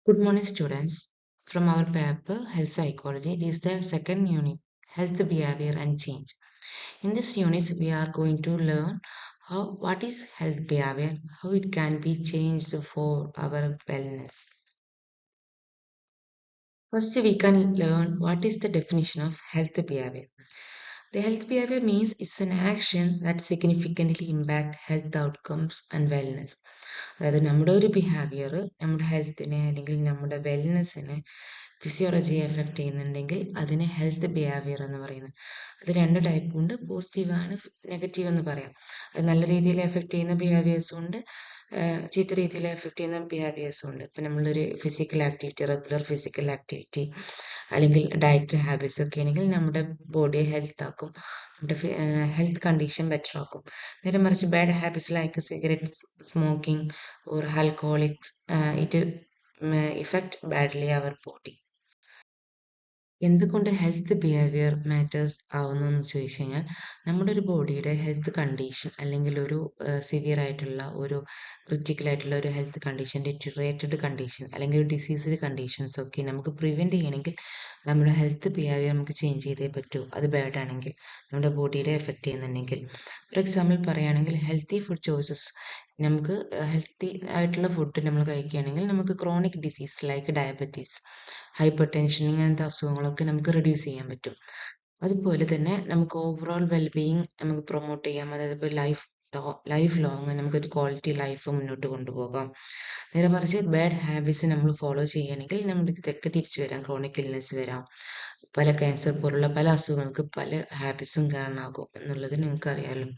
Good morning, students. From our paper, Health Psychology, it is the second unit, Health Behavior and Change. In this unit, we are going to learn what is health behavior, how it can be changed for our wellness. First, we can learn what is the definition of health behavior. The health behavior means it's an action that significantly impact health outcomes and wellness. അതായത് നമ്മുടെ ഒരു behaviour നമ്മുടെ ഹെൽത്തിനെ അല്ലെങ്കിൽ നമ്മുടെ വെൽനെസ്സിനെ ഫിസിയോളജിയെ effect ചെയ്യുന്നുണ്ടെങ്കിൽ അതിനെ health behaviour എന്ന് പറയുന്നത്. അത് രണ്ട് ടൈപ്പ് ഉണ്ട്, പോസിറ്റീവ് ആണ്, നെഗറ്റീവ് എന്ന് പറയാം. അത് നല്ല രീതിയിൽ എഫക്റ്റ് ചെയ്യുന്ന ബിഹേവിയേഴ്സും ഉണ്ട്, ചീത്ത രീതിയിൽ എഫക്റ്റ് ചെയ്യുന്ന ബിഹേവിയേഴ്സും ഉണ്ട്. ഇപ്പം നമ്മളൊരു physical activity, regular physical activity അല്ലെങ്കിൽ ഡയറ്റ് ഹാബിറ്റ്സ് ഒക്കെ ആണെങ്കിൽ നമ്മുടെ ബോഡിയെ ഹെൽത്ത് ആക്കും, നമ്മുടെ ഹെൽത്ത് കണ്ടീഷൻ ബെറ്റർ ആക്കും. നേരെ മറിച്ച് bad habits like cigarette smoking or alcoholics it effect badly our body. എന്തുകൊണ്ട് ഹെൽത്ത് ബിഹേവിയർ മാറ്റേഴ്സ് ആവുന്നു എന്ന് ചോദിച്ചു കഴിഞ്ഞാൽ, നമ്മുടെ ഒരു ബോഡിയുടെ ഹെൽത്ത് കണ്ടീഷൻ അല്ലെങ്കിൽ ഒരു സിവിയർ ആയിട്ടുള്ള ഒരു ക്രിറ്റിക്കൽ ആയിട്ടുള്ള ഒരു ഹെൽത്ത് കണ്ടീഷൻ, ഡിറ്ററേറ്റഡ് കണ്ടീഷൻ അല്ലെങ്കിൽ ഒരു ഡിസീസ്ഡ് കണ്ടീഷൻസ് ഒക്കെ നമുക്ക് പ്രിവെൻറ്റ് ചെയ്യണമെങ്കിൽ നമ്മുടെ ഹെൽത്ത് ബിഹേവിയർ നമുക്ക് ചേഞ്ച് ചെയ്തേ പറ്റൂ. അത് ബാഡ് ആണെങ്കിൽ, നമ്മുടെ ബോഡിയുടെ എഫക്റ്റ് ചെയ്യുന്നുണ്ടെങ്കിൽ. ഫോർ എക്സാമ്പിൾ പറയുകയാണെങ്കിൽ, ഹെൽത്തി ഫുഡ് ചോയ്സസ്, നമുക്ക് ഹെൽത്തി ആയിട്ടുള്ള ഫുഡ് നമ്മൾ കഴിക്കുകയാണെങ്കിൽ നമുക്ക് chronic disease like diabetes, hyper tension ഇങ്ങനത്തെ അസുഖങ്ങളൊക്കെ നമുക്ക് റെഡ്യൂസ് ചെയ്യാൻ പറ്റും. അതുപോലെ തന്നെ നമുക്ക് ഓവറോൾ വെൽബീയിങ് നമുക്ക് പ്രൊമോട്ട് ചെയ്യാം. അതായത് ഇപ്പോൾ ലൈഫ് ലോങ് നമുക്കൊരു ക്വാളിറ്റി ലൈഫ് മുന്നോട്ട് കൊണ്ടുപോകാം. നേരെ മറിച്ച് ബാഡ് ഹാബിറ്റ്സ് നമ്മൾ ഫോളോ ചെയ്യുകയാണെങ്കിൽ നമ്മുടെ ഇതൊക്കെ തിരിച്ചു വരാം, ക്രോണിക് ഇൽനെസ് വരാം, പല ക്യാൻസർ പോലുള്ള പല അസുഖങ്ങൾക്ക് പല ഹാബിറ്റ്സും കാരണമാകും എന്നുള്ളത് നിങ്ങൾക്ക് അറിയാമല്ലോ.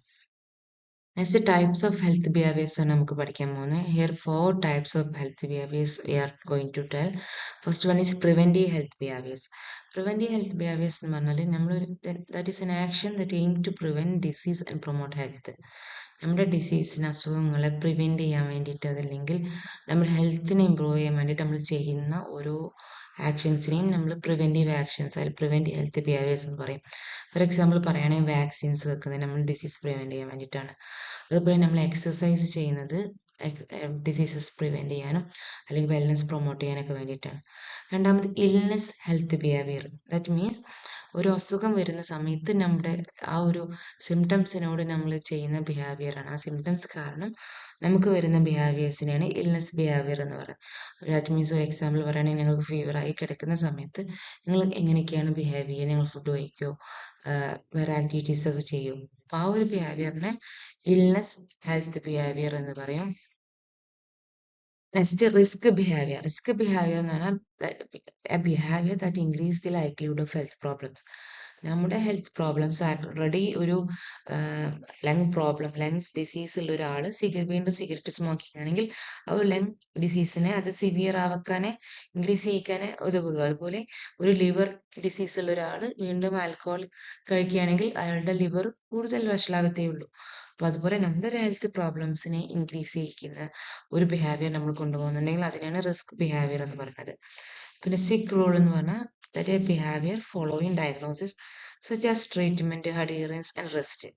Next types of health behaviours ആണ് നമുക്ക് പഠിക്കാൻ പോകുന്നത്. Here 4 types of health behaviours we are going to tell. First one is preventive health behaviours. Preventive health behaviours എന്ന് പറഞ്ഞാൽ നമ്മളൊരു that is an action that aim to prevent disease and promote health. നമ്മുടെ ഡിസീസിന്, അസുഖങ്ങളെ prevent ചെയ്യാൻ വേണ്ടിയിട്ട്, അതല്ലെങ്കിൽ നമ്മുടെ ഹെൽത്തിനെ ഇമ്പ്രൂവ് ചെയ്യാൻ വേണ്ടിയിട്ട് നമ്മൾ ചെയ്യുന്ന ഓരോ ആക്ഷൻസിനെയും നമ്മൾ പ്രിവെന്റീവ് ആക്ഷൻസ് അല്ലെങ്കിൽ പ്രിവെന്റീവ് ഹെൽത്ത് ബിഹേവിയേഴ്സ് എന്ന് പറയും. ഫോർ എക്സാമ്പിൾ പറയുകയാണെങ്കിൽ, വാക്സിൻസ് വെക്കുന്നത് നമ്മൾ ഡിസീസ് പ്രിവെന്റ് ചെയ്യാൻ വേണ്ടിയിട്ടാണ്. അതുപോലെ നമ്മൾ എക്സസൈസ് ചെയ്യുന്നത് ഡിസീസസ് പ്രിവെന്റ് ചെയ്യാനും അല്ലെങ്കിൽ വെൽനസ് പ്രൊമോട്ട് ചെയ്യാനൊക്കെ വേണ്ടിയിട്ടാണ്. രണ്ടാമത് illness health behaviour. That means ഒരു അസുഖം വരുന്ന സമയത്ത് നമ്മുടെ ആ ഒരു സിംറ്റംസിനോട് നമ്മൾ ചെയ്യുന്ന ബിഹേവിയറാണ്. ആ സിംറ്റംസ് കാരണം നമുക്ക് വരുന്ന ബിഹേവിയേഴ്സിനെയാണ് ഇൽനെസ് ബിഹേവിയർ എന്ന് പറയുന്നത്. ദാറ്റ് മീൻസ് ഒരു എക്സാമ്പിൾ പറയുകയാണെങ്കിൽ, നിങ്ങൾക്ക് ഫീവറായി കിടക്കുന്ന സമയത്ത് നിങ്ങൾ എങ്ങനെയൊക്കെയാണ് ബിഹേവ് ചെയ്യുക? നിങ്ങൾ ഫുഡ് കഴിക്കുമോ, വേറെ ആക്ടിവിറ്റീസ് ഒക്കെ ചെയ്യും? അപ്പോൾ ആ ഒരു ബിഹേവിയറിനെ ഇൽനെസ് ഹെൽത്ത് ബിഹേവിയർ എന്ന് പറയും. Next risk behaviour. Risk behaviour എന്ന് പറഞ്ഞാൽ behaviour that increase the likelihood of health problems. നമ്മുടെ ഹെൽത്ത് പ്രോബ്ലംസ് ഓൾറെഡി ഒരു ലങ്സ് ഡിസീസ് ഉള്ള ഒരാൾ വീണ്ടും സിഗരറ്റ് സ്മോക്കിംഗ് ആണെങ്കിൽ ആ ഒരു ലങ് ഡിസീസിനെ അത് സിവിയർ ആവാനെ ഇൻക്രീസ് ചെയ്യിക്കാനേ ഉതകുള്ളൂ. അതുപോലെ ഒരു ലിവർ ഡിസീസ് ഉള്ള ഒരാൾ വീണ്ടും ആൽക്കഹോൾ കഴിക്കുകയാണെങ്കിൽ അയാളുടെ ലിവർ കൂടുതൽ വഷളാവത്തേ ഉള്ളൂ. അപ്പോൾ അതുപോലെ നമ്മുടെ ഹെൽത്ത് പ്രോബ്ലംസിനെ ഇൻക്രീസ് ചെയ്യിക്കുന്ന ഒരു ബിഹേവിയർ നമ്മൾ കൊണ്ടുപോകുന്നുണ്ടെങ്കിൽ അതിനാണ് റിസ്ക് ബിഹേവിയർ എന്ന് പറയുന്നത്. പിന്നെ സിക്ക് റൂൾ എന്ന് പറഞ്ഞാൽ that a behaviour following diagnosis such as treatment, adherence and rest.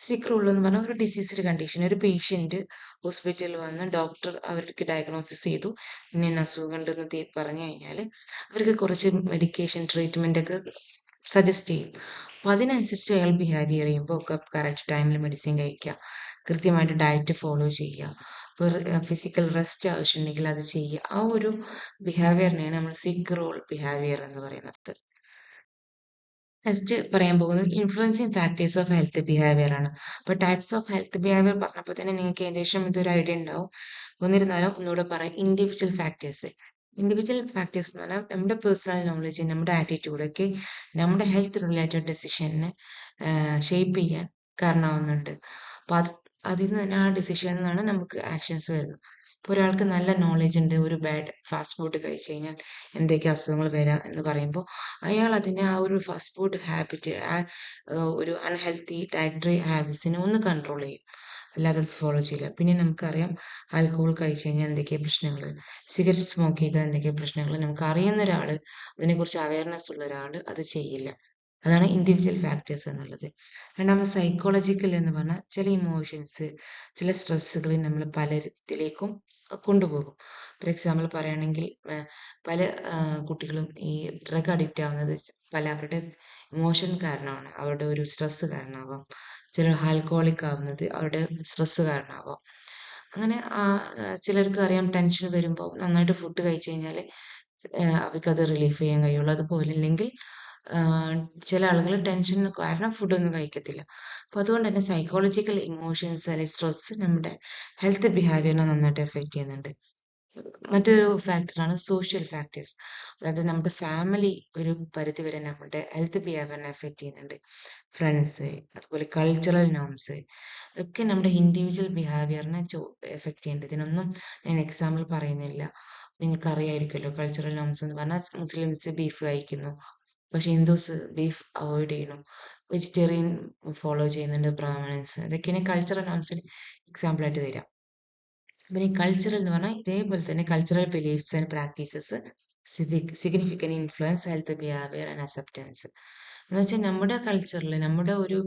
Sick rule എന്ന് പറഞ്ഞാൽ ഒരു ഡിസീസ്ഡ് കണ്ടീഷൻ, ഒരു പേഷ്യന്റ് ഹോസ്പിറ്റലിൽ വന്ന് ഡോക്ടർ അവർക്ക് ഡയഗ്നോസിസ് ചെയ്തു, ഇന്ന അസുഖം ഉണ്ടെന്ന് പറഞ്ഞു കഴിഞ്ഞാൽ അവർക്ക് കുറച്ച് മെഡിക്കേഷൻ ട്രീറ്റ്മെന്റ് ഒക്കെ സജസ്റ്റ് ചെയ്യും. അപ്പോൾ അതിനനുസരിച്ച് അയാൾ ബിഹേവിയർ ചെയ്യുമ്പോൾ ഒക്കെ കറക്റ്റ് ടൈമിൽ മെഡിസിൻ കഴിക്കുക, കൃത്യമായിട്ട് ഡയറ്റ് ഫോളോ ചെയ്യുക, ഇപ്പോൾ ഫിസിക്കൽ റെസ്റ്റ് ആവശ്യമുണ്ടെങ്കിൽ അത് ചെയ്യുക. ആ ഒരു ബിഹേവിയറിനെയാണ് നമ്മൾ സിക്ക് റൂൾ ബിഹേവിയർ എന്ന് പറയുന്നത്. നെക്സ്റ്റ് പറയാൻ പോകുന്നത് influencing factors of health behaviour ആണ്. അപ്പോൾ ടൈപ്സ് ഓഫ് ഹെൽത്ത് ബിഹേവിയർ പറഞ്ഞപ്പോൾ തന്നെ നിങ്ങൾക്ക് ഏകദേശം ഇതൊരു ഐഡിയ ഉണ്ടാവും. എന്നിരുന്നാലും ഒന്നുകൂടെ പറയാം, ഇൻഡിവിജ്വൽ ഫാക്ടേഴ്സ്. ഇൻഡിവിജ്വൽ ഫാക്ടേഴ്സ് എന്ന് പറഞ്ഞാൽ നമ്മുടെ പേഴ്സണൽ നോളജ്, നമ്മുടെ ആറ്റിറ്റ്യൂഡ് ഒക്കെ നമ്മുടെ ഹെൽത്ത് റിലേറ്റഡ് ഡെസിഷനെ ഷേപ്പ് ചെയ്യാൻ കാരണമാവുന്നുണ്ട്. അപ്പോൾ അതിൽ നിന്ന് തന്നെ, ആ ഡിസിഷനിൽ നിന്നാണ് നമുക്ക് ആക്ഷൻസ് വരുന്നത്. ഇപ്പോൾ ഒരാൾക്ക് നല്ല നോളജ് ഉണ്ട്, ഒരു ബാഡ് ഫാസ്റ്റ് ഫുഡ് കഴിച്ചു കഴിഞ്ഞാൽ എന്തൊക്കെ അസുഖങ്ങൾ വരാം എന്ന് പറയുമ്പോൾ അയാൾ അതിനെ ആ ഒരു ഫാസ്റ്റ് ഫുഡ് ഹാബിറ്റ്, ഒരു അൺഹെൽത്തി ഡയറ്ററി ഹാബിറ്റ്സിനെ ഒന്ന് കൺട്രോൾ ചെയ്യും, അല്ലാതെ അത് ഫോളോ ചെയ്യില്ല. പിന്നെ നമുക്കറിയാം, ആൽക്കഹോൾ കഴിച്ചു കഴിഞ്ഞാൽ എന്തൊക്കെ പ്രശ്നങ്ങൾ, സിഗരറ്റ് സ്മോക്ക് ചെയ്താൽ എന്തൊക്കെ പ്രശ്നങ്ങൾ, നമുക്ക് അറിയുന്ന ഒരാൾ, അതിനെക്കുറിച്ച് അവയർനെസ് ഉള്ള ഒരാൾ അത് ചെയ്യില്ല. അതാണ് ഇൻഡിവിജ്വൽ ഫാക്ടേഴ്സ് എന്നുള്ളത്. രണ്ടാമത് സൈക്കോളജിക്കൽ എന്ന് പറഞ്ഞാൽ ചില ഇമോഷൻസ്, ചില സ്ട്രെസ്സുകൾ നമ്മൾ പലരിലേക്കും കൊണ്ടുപോകും. ഫോർ എക്സാമ്പിൾ പറയുകയാണെങ്കിൽ പല കുട്ടികളും ഈ ഡ്രഗ് അഡിക്റ്റ് ആവുന്നത് പല അവരുടെ ഇമോഷൻ കാരണമാണ്, അവരുടെ ഒരു സ്ട്രെസ്സ് കാരണമാവാം. ചിലർ ആൽക്കഹോളിക് ആവുന്നത് അവരുടെ സ്ട്രെസ്സ് കാരണമാവാം. അങ്ങനെ ചിലർക്ക് അറിയാം ടെൻഷൻ വരുമ്പോൾ നന്നായിട്ട് ഫുഡ് കഴിച്ചു കഴിഞ്ഞാൽ അവർക്കത് റിലീഫ് ചെയ്യാൻ കഴിയുള്ളൂ. അതുപോലെ അല്ലെങ്കിൽ ചില ആളുകൾ ടെൻഷൻ കാരണം ഫുഡൊന്നും കഴിക്കത്തില്ല. അപ്പോൾ അതുകൊണ്ട് തന്നെ സൈക്കോളജിക്കൽ ഇമോഷൻസ് അല്ലെങ്കിൽ സ്ട്രെസ് നമ്മുടെ ഹെൽത്ത് ബിഹേവിയറിനെ നന്നായിട്ട് എഫക്റ്റ് ചെയ്യുന്നുണ്ട്. മറ്റൊരു ഫാക്ടറാണ് സോഷ്യൽ ഫാക്ടേഴ്സ്. അതായത് നമ്മുടെ ഫാമിലി ഒരു പരിധി വരെ നമ്മുടെ ഹെൽത്ത് ബിഹേവിയറിനെ എഫക്റ്റ് ചെയ്യുന്നുണ്ട്. ഫ്രണ്ട്സ്, അതുപോലെ കൾച്ചറൽ നോംസ് ഒക്കെ നമ്മുടെ ഇൻഡിവിജ്വൽ ബിഹേവിയറിനെ എഫക്റ്റ് ചെയ്യുന്നുണ്ട്. ഇതിനൊന്നും ഞാൻ എക്സാമ്പിൾ പറയുന്നില്ല. നിങ്ങൾക്ക് അറിയായിരിക്കുമല്ലോ കൾച്ചറൽ നോംസ് എന്ന് പറഞ്ഞാൽ മുസ്ലിംസ് ബീഫ് കഴിക്കുന്നു, പക്ഷെ ഹിന്ദുസ് ബീഫ് അവോയ്ഡ് ചെയ്യണം. വെജിറ്റേറിയൻ ഫോളോ ചെയ്യുന്നുണ്ട് ബ്രാഹ്മണൻസ്. ഇതൊക്കെയാണ് കൾച്ചറൽ നോംസിന് എക്സാമ്പിൾ ആയിട്ട് വരാം. പിന്നെ ഈ കൾച്ചറൽ എന്ന് പറഞ്ഞാൽ ഇതേപോലെ തന്നെ cultural beliefs and practices significant influence health behaviour and acceptance. എന്ന് വെച്ചാൽ നമ്മുടെ കൾച്ചറിൽ, നമ്മുടെ ഒരു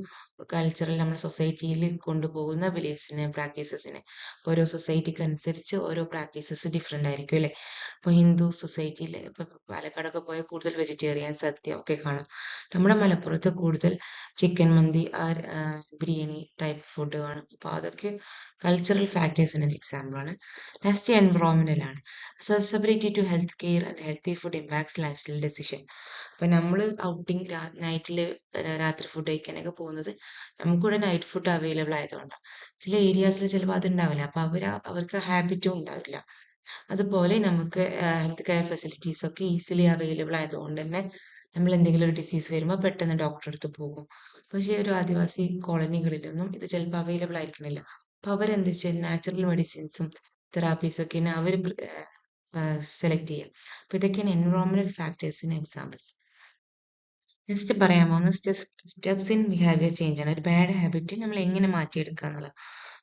കൾച്ചറിൽ, നമ്മുടെ സൊസൈറ്റിയിൽ കൊണ്ടുപോകുന്ന ബിലീഫ്സിനെ, പ്രാക്ടീസസിനെ ഓരോ സൊസൈറ്റിക്ക് അനുസരിച്ച് ഓരോ പ്രാക്ടീസസ് ഡിഫറെൻ്റ് ആയിരിക്കും അല്ലേ. ഇപ്പോൾ ഹിന്ദു സൊസൈറ്റിയിൽ ഇപ്പോൾ പാലക്കാടൊക്കെ പോയാൽ കൂടുതൽ വെജിറ്റേറിയൻ സദ്യ ഒക്കെ കാണാം. നമ്മുടെ മലപ്പുറത്ത് കൂടുതൽ ചിക്കൻ മന്തി, ബിരിയാണി ടൈപ്പ് ഫുഡ് കാണും. അപ്പോൾ അതൊക്കെ കൾച്ചറൽ ഫാക്ടേഴ്സിൻ്റെ എക്സാമ്പിളാണ്. നെക്സ്റ്റ് എൻവറോൺമെൻ്റൽ ആണ്. Accessibility to health care and healthy food impacts lifestyle decision. അപ്പം നമ്മൾ ഔട്ടിങ് നൈറ്റിൽ രാത്രി ഫുഡ് കഴിക്കാനൊക്കെ പോകുന്നത് നമുക്കിവിടെ നൈറ്റ് ഫുഡ് അവൈലബിൾ ആയതുകൊണ്ടാണ്. ചില ഏരിയാസിൽ ചിലപ്പോൾ അതുണ്ടാവില്ല, അപ്പോൾ അവർക്ക് ഹാബിറ്റും ഉണ്ടാവില്ല. അതുപോലെ നമുക്ക് ഹെൽത്ത് കെയർ ഫെസിലിറ്റീസ് ഒക്കെ ഈസിലി അവൈലബിൾ ആയതുകൊണ്ട് തന്നെ നമ്മൾ എന്തെങ്കിലും ഒരു ഡിസീസ് വരുമ്പോൾ പെട്ടെന്ന് ഡോക്ടറെ അടുത്ത് പോകും. പക്ഷേ ഒരു ആദിവാസി കോളനികളിലൊന്നും ഇത് ചിലപ്പോൾ അവൈലബിൾ ആയിരിക്കണില്ല. അപ്പോൾ അവരെന്ത് വെച്ചാൽ നാച്ചുറൽ മെഡിസിൻസും തെറാപ്പീസും ഒക്കെയാണ് അവർ സെലക്ട് ചെയ്യുക. അപ്പോൾ ഇതൊക്കെയാണ് എൻവറോൺമെന്റൽ ഫാക്ടേഴ്സിന് എക്സാമ്പിൾസ്. നെക്സ്റ്റ് പറയാൻ പോകുന്നത് സ്റ്റെപ്സ് ഇൻ ബിഹേവിയർ ചേഞ്ച് ആണ്. ഒരു ബാഡ് ഹാബിറ്റ് നമ്മൾ എങ്ങനെ മാറ്റിയെടുക്കുക എന്നുള്ളത്.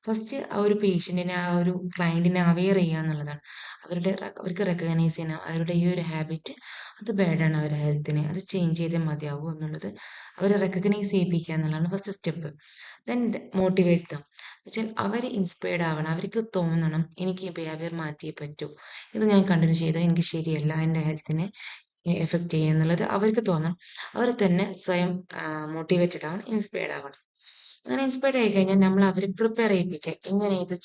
ഫസ്റ്റ് ആ ഒരു പേഷ്യൻറ്റിനെ, ആ ഒരു ക്ലയൻറ്റിനെ അവെയർ ചെയ്യുക എന്നുള്ളതാണ്. അവർക്ക് റെക്കഗ്നൈസ് ചെയ്യാൻ അവരുടെ ഈ ഒരു ഹാബിറ്റ് അത് ബാഡാണ് അവരുടെ ഹെൽത്തിന്, അത് ചേഞ്ച് ചെയ്തേ മതിയാവൂ എന്നുള്ളത് അവരെ റെക്കഗ്നൈസ് ചെയ്യിപ്പിക്കുക എന്നുള്ളതാണ് first step. Then motivate dum. വെച്ചാൽ അവർ ഇൻസ്പയർഡ് ആവണം, അവർക്ക് തോന്നണം എനിക്ക് ഈ ബിഹേവിയർ മാറ്റിയേ പറ്റൂ, ഇത് ഞാൻ കണ്ടിന്യൂ ചെയ്താൽ എനിക്ക് ശരിയല്ല, എൻ്റെ ഹെൽത്തിനെ എഫക്റ്റ് ചെയ്യുക എന്നുള്ളത് അവർക്ക് തോന്നണം. അവർ തന്നെ സ്വയം മോട്ടിവേറ്റഡ് ആവണം, ഇൻസ്പയർഡ് ആവണം. അങ്ങനെ ഇൻസ്പയർഡ് ആയി കഴിഞ്ഞാൽ നമ്മൾ അവരെ പ്രിപ്പയർ ചെയ്യിപ്പിക്കുക, എങ്ങനെ ഇത്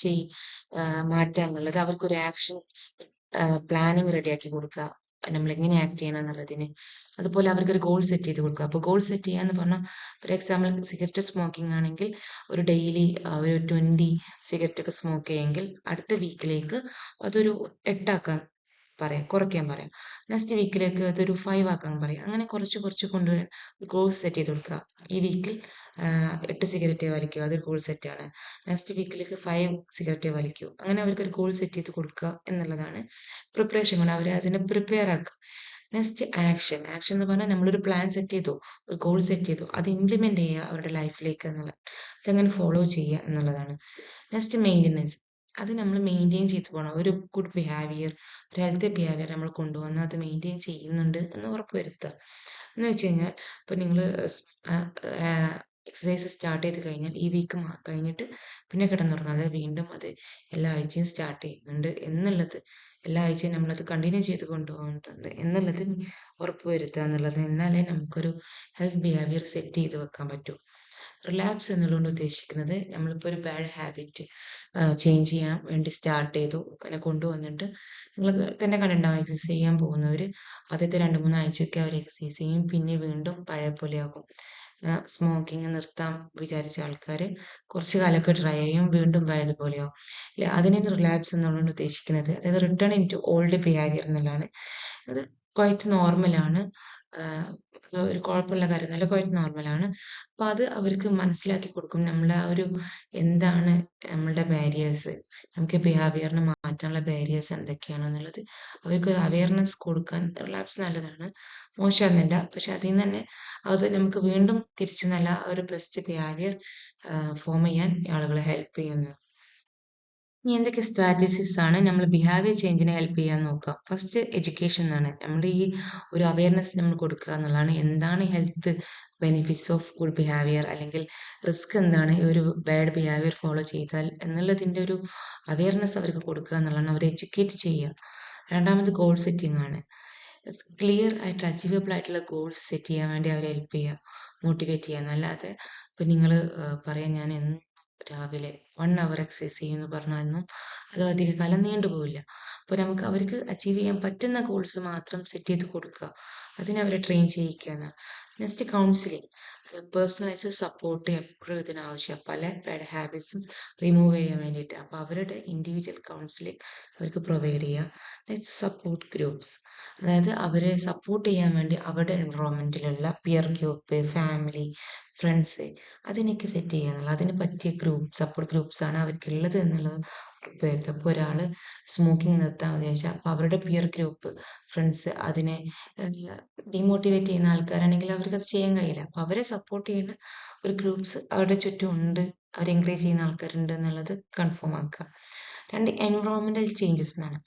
മാറ്റുക എന്നുള്ളത്. അവർക്കൊരു ആക്ഷൻ പ്ലാനിങ് റെഡിയാക്കി കൊടുക്കുക, നമ്മൾ എങ്ങനെ ആക്ട് ചെയ്യണം എന്നുള്ളതിന്. അതുപോലെ അവർക്കൊരു ഗോൾ സെറ്റ് ചെയ്ത് കൊടുക്കുക. അപ്പോൾ ഗോൾ സെറ്റ് ചെയ്യുക എന്ന് പറഞ്ഞാൽ ഫോർ എക്സാമ്പിൾ സിഗരറ്റ് സ്മോക്കിംഗ് ആണെങ്കിൽ ഒരു ഡെയിലി ഒരു 20 സിഗരറ്റ് ഒക്കെ സ്മോക്ക് ചെയ്യുമെങ്കിൽ അടുത്ത വീക്കിലേക്ക് അതൊരു 8 ആക്കാൻ പറയാം, കുറയ്ക്കാൻ പറയാം. നെക്സ്റ്റ് വീക്കിലേക്ക് അതൊരു 5 ആക്കാൻ പറയാം. അങ്ങനെ കുറച്ച് കുറച്ച് കൊണ്ടുവരാൻ ഗോൾ സെറ്റ് ചെയ്ത് കൊടുക്കുക. ഈ വീക്കിൽ 8 സിഗരറ്റ് വലിക്കുക, അതൊരു ഗോൾ സെറ്റാണ്. നെക്സ്റ്റ് വീക്കിലേക്ക് 5 സിഗരറ്റ് വലിക്കൂ. അങ്ങനെ അവർക്കൊരു ഗോൾ സെറ്റ് ചെയ്ത് കൊടുക്കുക എന്നുള്ളതാണ് പ്രിപ്പറേഷൻ കൊണ്ട് അവരെ അതിനെ പ്രിപ്പയർ ആക്കുക. Next action. ആക്ഷൻ എന്ന് പറഞ്ഞാൽ നമ്മളൊരു പ്ലാൻ സെറ്റ് ചെയ്തു, ഒരു ഗോൾ സെറ്റ് ചെയ്തു, അത് ഇംപ്ലിമെന്റ് ചെയ്യുക അവരുടെ ലൈഫിലേക്ക് എന്നുള്ളത്, അതങ്ങനെ ഫോളോ ചെയ്യുക എന്നുള്ളതാണ്. Next maintenance. അത് നമ്മൾ മെയിൻറ്റെയിൻ ചെയ്തു പോകണം. ഒരു ഗുഡ് ബിഹേവിയർ, ഒരു ഹെൽത്തി ബിഹേവിയർ നമ്മൾ കൊണ്ടുവന്ന് അത് മെയിൻറ്റെയിൻ ചെയ്യുന്നുണ്ട് എന്ന് ഉറപ്പ് വരുത്തുക. എന്ന് വെച്ച് കഴിഞ്ഞാൽ ഇപ്പോൾ നിങ്ങൾ എക്സസൈസ് സ്റ്റാർട്ട് ചെയ്ത് കഴിഞ്ഞാൽ ഈ വീക്ക് കഴിഞ്ഞിട്ട് പിന്നെ കിടന്നുറങ്ങാതെ വീണ്ടും അത് എല്ലാ ആഴ്ചയും സ്റ്റാർട്ട് ചെയ്യുന്നുണ്ട് എന്നുള്ളത്, എല്ലാ ആഴ്ചയും നമ്മളത് കണ്ടിന്യൂ ചെയ്ത് കൊണ്ടുപോകുന്നുണ്ട് എന്നുള്ളത് ഉറപ്പ് വരുത്തുക എന്നുള്ളത്. എന്നാലേ നമുക്കൊരു ഹെൽത്ത് ബിഹേവിയർ സെറ്റ് ചെയ്ത് വെക്കാൻ പറ്റൂ. റിലാപ്സ് എന്നുള്ളതുകൊണ്ട് ഉദ്ദേശിക്കുന്നത് നമ്മളിപ്പോൾ ഒരു ബാഡ് ഹാബിറ്റ് ചേഞ്ച് ചെയ്യാൻ വേണ്ടി സ്റ്റാർട്ട് ചെയ്തു, അങ്ങനെ കൊണ്ടുവന്നിട്ട് നിങ്ങൾ തന്നെ കണ്ടിട്ടുണ്ടാവും എക്സസൈസ് ചെയ്യാൻ പോകുന്നവർ ആദ്യത്തെ 2-3 ആഴ്ചയൊക്കെ അവർ എക്സസൈസ് ചെയ്യും, പിന്നെ വീണ്ടും പഴയ പോലെയാകും. സ്മോക്കിംഗ് നിർത്താൻ വിചാരിച്ച ആൾക്കാർ കുറച്ച് കാലമൊക്കെ ട്രൈ ചെയ്യും, വീണ്ടും പഴയതുപോലെയാവും. അതിനാണ് റിലാപ്സ് എന്നുള്ളതുകൊണ്ട് ഉദ്ദേശിക്കുന്നത്. അതായത് return in to old behaviour എന്നുള്ളതാണ്. അത് ക്വൈറ്റ് നോർമലാണ്, അത് ഒരു കുഴപ്പമുള്ള കാര്യമൊന്നുമല്ല, ക്വൈറ്റ് നോർമലാണ്. അപ്പോൾ അത് അവർക്ക് മനസ്സിലാക്കി കൊടുക്കും, നമ്മളെ ആ ഒരു എന്താണ് നമ്മളുടെ ബാരിയേഴ്സ്, നമുക്ക് ബിഹേവിയറിനെ മാറ്റാനുള്ള ബാരിയേഴ്സ് എന്തൊക്കെയാണെന്നുള്ളത് അവർക്കൊരു അവയർനെസ് കൊടുക്കാൻ റിലാപ്സ് നല്ലതാണ്, മോശമൊന്നുമില്ല. പക്ഷെ അതിൽ നിന്ന് തന്നെ അത് നമുക്ക് വീണ്ടും തിരിച്ച് നല്ല ഒരു ബെസ്റ്റ് ബിഹേവിയർ ഫോം ചെയ്യാൻ ആളുകളെ ഹെൽപ്പ് ചെയ്യുന്നു. ഇനി എന്തൊക്കെ സ്ട്രാറ്റജീസ് ആണ് നമ്മൾ ബിഹേവിയർ ചേഞ്ചിനെ ഹെൽപ്പ് ചെയ്യാൻ നോക്കുക. ഫസ്റ്റ് എഡ്യൂക്കേഷൻ ആണ്. നമ്മുടെ ഈ ഒരു അവയർനെസ് നമ്മൾ കൊടുക്കുക എന്നുള്ളതാണ്. എന്താണ് health benefits of good behaviour, അല്ലെങ്കിൽ റിസ്ക് എന്താണ് ഈ ഒരു ബാഡ് ബിഹേവിയർ ഫോളോ ചെയ്താൽ എന്നുള്ളതിൻ്റെ ഒരു അവയർനെസ് അവർക്ക് കൊടുക്കുക എന്നുള്ളതാണ്. അവരെ എഡ്യൂക്കേറ്റ് ചെയ്യുക. രണ്ടാമത് ഗോൾ സെറ്റിംഗ് ആണ്. ക്ലിയർ ആയിട്ട് അച്ചീവബിൾ ആയിട്ടുള്ള ഗോൾസ് സെറ്റ് ചെയ്യാൻ വേണ്ടി അവരെ ഹെൽപ്പ് ചെയ്യുക, മോട്ടിവേറ്റ് ചെയ്യുക. അല്ലാതെ ഇപ്പം നിങ്ങൾ പറയാം ഞാൻ രാവിലെ 1 hour എക്സസൈസ് ചെയ്യുമെന്ന് പറഞ്ഞാലൊന്നും അത് അധിക കാലം നീണ്ടുപോവില്ല. അപ്പോൾ നമുക്ക് അവർക്ക് അച്ചീവ് ചെയ്യാൻ പറ്റുന്ന ഗോൾസ് മാത്രം സെറ്റ് ചെയ്ത് കൊടുക്കുക, അതിന് അവരെ ട്രെയിൻ ചെയ്യിക്കുക എന്നാണ്. നെക്സ്റ്റ് കൗൺസിലിംഗ്, പേഴ്സണലൈസ് സപ്പോർട്ട് എപ്പോഴും ഇതിനാവശ്യമാണ്. പല ബാഡ് ഹാബിറ്റ്സും റിമൂവ് ചെയ്യാൻ വേണ്ടിയിട്ട്. അപ്പോൾ അവരുടെ ഇൻഡിവിജ്വൽ കൗൺസിലിംഗ് അവർക്ക് പ്രൊവൈഡ് ചെയ്യുക. നെക്സ്റ്റ് സപ്പോർട്ട് ഗ്രൂപ്പ്സ്, അതായത് അവരെ സപ്പോർട്ട് ചെയ്യാൻ വേണ്ടി അവരുടെ എൻവറോൺമെൻറ്റിലുള്ള പിയർ ഗ്രൂപ്പ്, ഫാമിലി, ഫ്രണ്ട്സ്, അതിനൊക്കെ സെറ്റ് ചെയ്യുക എന്നുള്ളത്. അതിന് പറ്റിയ സപ്പോർട്ട് ഗ്രൂപ്പ്സ് ആണ് അവർക്കുള്ളത് എന്നുള്ളത് ഉറപ്പുവരുത്തുക. അപ്പോൾ ഒരാൾ സ്മോക്കിംഗ് നിർത്താൻ ഉദ്ദേശിച്ചാൽ അപ്പോൾ അവരുടെ പിയർ ഗ്രൂപ്പ്, ഫ്രണ്ട്സ് അതിനെ ഡിമോട്ടിവേറ്റ് ചെയ്യുന്ന ആൾക്കാരാണെങ്കിൽ അവർക്ക് അത് ചെയ്യാൻ കഴിയില്ല. അപ്പോൾ അവരെ സപ്പോർട്ട് ചെയ്യുന്ന ഒരു ഗ്രൂപ്പ്സ് അവരുടെ ചുറ്റും ഉണ്ട്, അവരെ എൻകറേജ് ചെയ്യുന്ന ആൾക്കാരുണ്ട് എന്നുള്ളത് കൺഫേം ആക്കുക. രണ്ട്, എൻവറോൺമെന്റൽ ചേഞ്ചസ് എന്നാണ്.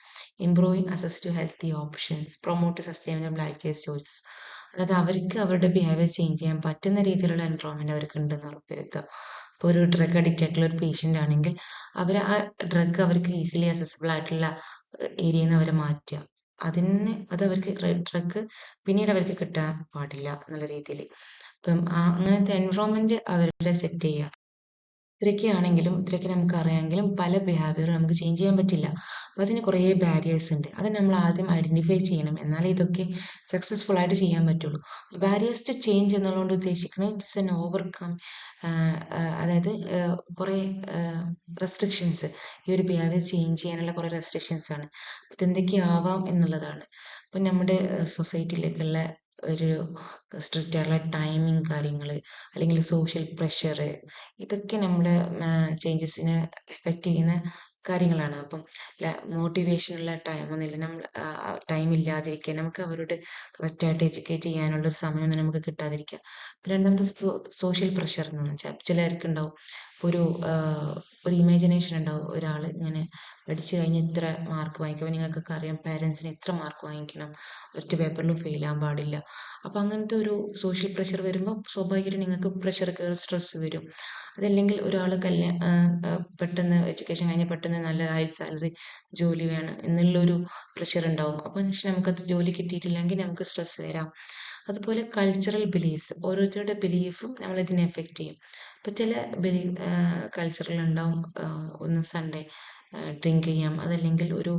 Improving access to healthy options, promote sustainable lifestyle choices. അതായത് അവർക്ക് അവരുടെ ബിഹേവിയർ ചേഞ്ച് ചെയ്യാൻ പറ്റുന്ന രീതിയിലുള്ള എൻവറോൺമെന്റ് അവർക്ക് ഉണ്ടെന്ന് ഉറപ്പുവരുത്തുക. ഇപ്പോൾ ഒരു ഡ്രഗ് അഡിക്റ്റ് ആയിട്ടുള്ള ഒരു പേഷ്യൻ്റ് ആണെങ്കിൽ അവർ ആ ഡ്രഗ് അവർക്ക് ഈസിലി അക്സസിബിൾ ആയിട്ടുള്ള ഏരിയയിൽ നിന്ന് അവരെ മാറ്റുക. അത് അവർക്ക് ഡ്രഗ് പിന്നീട് അവർക്ക് കിട്ടാൻ പാടില്ല എന്നുള്ള രീതിയിൽ. അപ്പം അങ്ങനത്തെ എൻവറോൺമെന്റ് അവരുടെ സെറ്റ് ചെയ്യുക. ഇതൊക്കെ നമുക്ക് അറിയാമെങ്കിലും പല ബിഹേവിയറും നമുക്ക് ചേഞ്ച് ചെയ്യാൻ പറ്റില്ല. അപ്പോൾ അതിന് കുറേ ബാരിയേഴ്സ് ഉണ്ട്. അത് നമ്മൾ ആദ്യം ഐഡന്റിഫൈ ചെയ്യണം, എന്നാലേ ഇതൊക്കെ സക്സസ്ഫുൾ ആയിട്ട് ചെയ്യാൻ പറ്റുള്ളൂ. ബാരിയേഴ്സ് ടു ചേഞ്ച് എന്നുള്ളതുകൊണ്ട് ഉദ്ദേശിക്കുന്നത് ഇറ്റ്സ് എൻ ഓവർകം, അതായത് കുറേ റെസ്ട്രിക്ഷൻസ്, ഈ ഒരു ബിഹേവിയർ ചേഞ്ച് ചെയ്യാനുള്ള കുറേ റെസ്ട്രിക്ഷൻസ് ആണ്. ഇതെന്തൊക്കെയാവാം എന്നുള്ളതാണ്. അപ്പം നമ്മുടെ സൊസൈറ്റിയിലേക്കുള്ള ഒരു സ്ട്രിക്റ്റ് ആയിട്ടുള്ള ടൈമിങ് കാര്യങ്ങൾ, അല്ലെങ്കിൽ സോഷ്യൽ പ്രഷർ, ഇതൊക്കെ നമ്മുടെ ചേഞ്ചസിനെ എഫക്റ്റ് ചെയ്യുന്ന കാര്യങ്ങളാണ്. അപ്പം മോട്ടിവേഷനുള്ള ടൈമൊന്നുമില്ല, നമ്മൾ ടൈം ഇല്ലാതിരിക്കുക, നമുക്ക് അവരോട് കറക്റ്റായിട്ട് എഡ്യൂക്കേറ്റ് ചെയ്യാനുള്ള ഒരു സമയമൊന്നും നമുക്ക് കിട്ടാതിരിക്കുക. രണ്ടാമത്തെ സോഷ്യൽ പ്രഷർ എന്ന് വെച്ചാൽ ചിലർക്ക് ഉണ്ടാവും. ഇപ്പോൾ ഒരു ഇമാജിനേഷൻ ഉണ്ടാവും, ഒരാൾ ഇങ്ങനെ പഠിച്ചു കഴിഞ്ഞ് ഇത്ര മാർക്ക് വാങ്ങിക്കുമ്പോൾ നിങ്ങൾക്കൊക്കെ അറിയാം പാരൻസിന് ഇത്ര മാർക്ക് വാങ്ങിക്കണം, ഒറ്റ പേപ്പറിലും ഫെയിൽ ആകാൻ പാടില്ല. അപ്പോൾ അങ്ങനത്തെ ഒരു സോഷ്യൽ പ്രഷർ വരുമ്പോൾ സ്വാഭാവികമായിട്ടും നിങ്ങൾക്ക് പ്രഷർ കയറി സ്ട്രെസ് വരും. അതല്ലെങ്കിൽ ഒരാൾ പെട്ടെന്ന് എഡ്യൂക്കേഷൻ കഴിഞ്ഞ് പെട്ടെന്ന് നല്ല ഹൈ സാലറി ജോലി വേണം എന്നുള്ളൊരു പ്രഷർ ഉണ്ടാവും. അപ്പോൾ നമുക്കത് ജോലി കിട്ടിയിട്ടില്ലെങ്കിൽ നമുക്ക് സ്ട്രെസ് വരാം. അതുപോലെ കൾച്ചറൽ ബിലീഫ്സ്, ഓരോരുത്തരുടെ ബിലീഫും നമ്മളിതിനെ എഫക്റ്റ് ചെയ്യും. ഇപ്പോൾ ചില കൾച്ചറിലുണ്ടാവും ഒന്ന് സൺഡേ ഡ്രിങ്ക് ചെയ്യാം, അതല്ലെങ്കിൽ ഒരു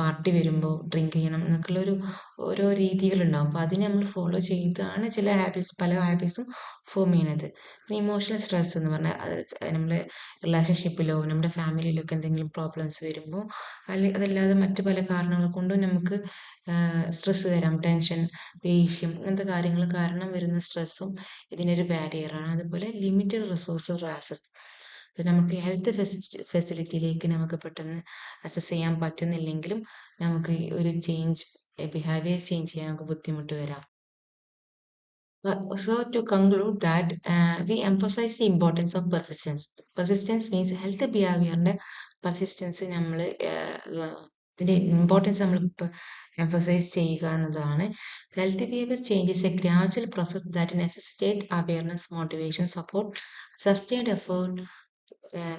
പാർട്ടി വരുമ്പോൾ ഡ്രിങ്ക് ചെയ്യണം എന്നൊക്കെയുള്ളൊരു ഓരോ രീതികളുണ്ടാവും. അപ്പോൾ അതിനെ നമ്മൾ ഫോളോ ചെയ്താണ് പല ഹാബിറ്റ്സും ഫോം ചെയ്യുന്നത്. പിന്നെ ഇമോഷണൽ സ്ട്രെസ് എന്ന് പറഞ്ഞാൽ അത് നമ്മുടെ റിലേഷൻഷിപ്പിലോ നമ്മുടെ ഫാമിലിയിലൊക്കെ എന്തെങ്കിലും പ്രോബ്ലംസ് വരുമ്പോൾ, അതല്ലാതെ മറ്റ് പല കാരണങ്ങൾ കൊണ്ടും നമുക്ക് സ്ട്രെസ് വരാം. ടെൻഷൻ, ദേഷ്യം, ഇങ്ങനത്തെ കാര്യങ്ങൾ കാരണം വരുന്ന സ്ട്രെസ്സും ഇതിനൊരു ബാരിയറാണ്. അതുപോലെ ലിമിറ്റഡ് റിസോഴ്സസ് ആക്സസ്, നമുക്ക് ഹെൽത്ത് ഫെസിലിറ്റിയിലേക്ക് നമുക്ക് പെട്ടെന്ന് അക്സസ് ചെയ്യാൻ പറ്റുന്നില്ലെങ്കിലും നമുക്ക് ഒരു ബിഹേവിയർ ചേഞ്ച് ചെയ്യാൻ നമുക്ക് ബുദ്ധിമുട്ട് വരാം. So to conclude that we emphasize the importance of persistence. Persistence means healthy behavior persistence നമ്മൾ ഇതിൻ്റെ ഇമ്പോർട്ടൻസ് നമ്മൾ എംഫസൈസ് ചെയ്യുക എന്നതാണ്. Healthy behaviour change is A gradual process that necessitate awareness, motivation, support, sustained effort.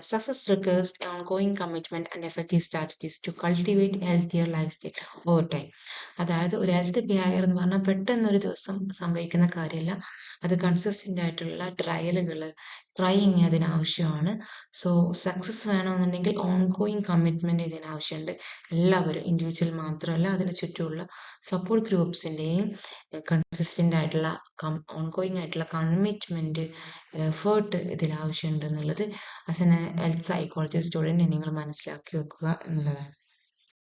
Success requires ongoing commitment and effective strategies to cultivate healthier lifestyle over time. അതായത് ഒരു health behaviour എന്ന് പറഞ്ഞാൽ പെട്ടെന്ന് ഒരു ദിവസം സംഭവിക്കുന്ന കാര്യമല്ല. അത് കൺസിസ്റ്റൻ്റ് ആയിട്ടുള്ള ട്രൈയിങ് അതിനാവശ്യമാണ്. സോ സക്സസ് വേണമെന്നുണ്ടെങ്കിൽ ഓൺഗോയിങ് കമ്മിറ്റ്മെൻറ്റ് ഇതിനാവശ്യമുണ്ട്. എല്ലാവരും, ഇൻഡിവിജ്വൽ മാത്രമല്ല അതിന് ചുറ്റുമുള്ള സപ്പോർട്ട് ഗ്രൂപ്പ്സിൻ്റെയും കൺസിസ്റ്റൻ്റ് ആയിട്ടുള്ള ഓൺഗോയിങ് ആയിട്ടുള്ള കമ്മിറ്റ്മെൻറ്റ്, എഫേർട്ട് ഇതിലാവശ്യമുണ്ട് എന്നുള്ളത് as an health psychology student നിങ്ങൾ മനസ്സിലാക്കി വെക്കുക എന്നുള്ളതാണ്.